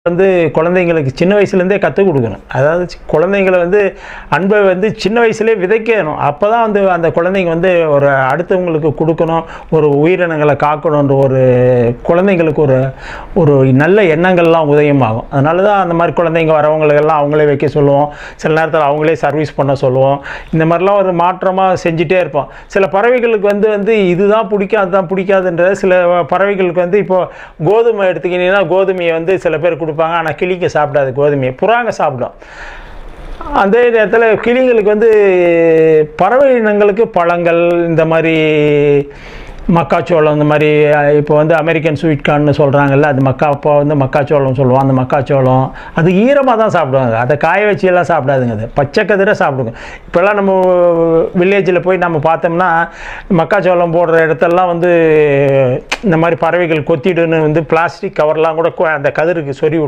வந்து குழந்தைங்களுக்கு சின்ன வயசுலேருந்தே கற்றுக் கொடுக்கணும். அதாவது குழந்தைங்களை வந்து அன்பை வந்து சின்ன வயசுலேயே விதைக்கணும். அப்போ தான் வந்து அந்த குழந்தைங்க வந்து ஒரு அடுத்தவங்களுக்கு கொடுக்கணும், ஒரு உயிரினங்களை காக்கணுன்ற ஒரு குழந்தைங்களுக்கு ஒரு ஒரு நல்ல எண்ணங்கள்லாம் உதயமாகும். அதனால தான் அந்த மாதிரி குழந்தைங்க வரவங்களுக்கெல்லாம் அவங்களே வைக்க சொல்லுவோம். சில நேரத்தில் அவங்களே சர்வீஸ் பண்ண சொல்லுவோம். இந்த மாதிரிலாம் ஒரு மாற்றமாக செஞ்சுட்டே இருப்போம். சில பறவைகளுக்கு வந்து இதுதான் பிடிக்கும் அதுதான் பிடிக்காதுன்ற சில பறவைகளுக்கு வந்து இப்போது கோதுமை எடுத்துக்கிட்டிங்கன்னா கோதுமையை வந்து சில பேர் கொடுப்பாங்க. ஆனால் கிளிங்க சாப்பிடாது கோதுமையை, புறாங்க சாப்பிடும். அதே நேரத்தில் கிளிங்களுக்கு வந்து பறவை இனங்களுக்கு பழங்கள், இந்த மாதிரி மக்காச்சோளம், இந்த மாதிரி இப்போ வந்து அமெரிக்கன் ஸ்வீட் கார்ன்னு சொல்கிறாங்கல்ல, அது அப்போ வந்து மக்காச்சோளம் சொல்லுவோம். அந்த மக்காச்சோளம் அது ஈரமாக தான் சாப்பிடுவாங்க, அதை காய வச்சியெல்லாம் சாப்பிடாதுங்க. அது பச்சை கதிரை சாப்பிடுங்க. இப்போல்லாம் நம்ம வில்லேஜில் போய் நம்ம பார்த்தோம்னா மக்காச்சோளம் போடுற இடத்தெல்லாம் வந்து இந்த மாதிரி பறவைகள் கொத்திடுன்னு வந்து பிளாஸ்டிக் கவர்லாம் கூட அந்த கதிருக்கு சொறி விட்டு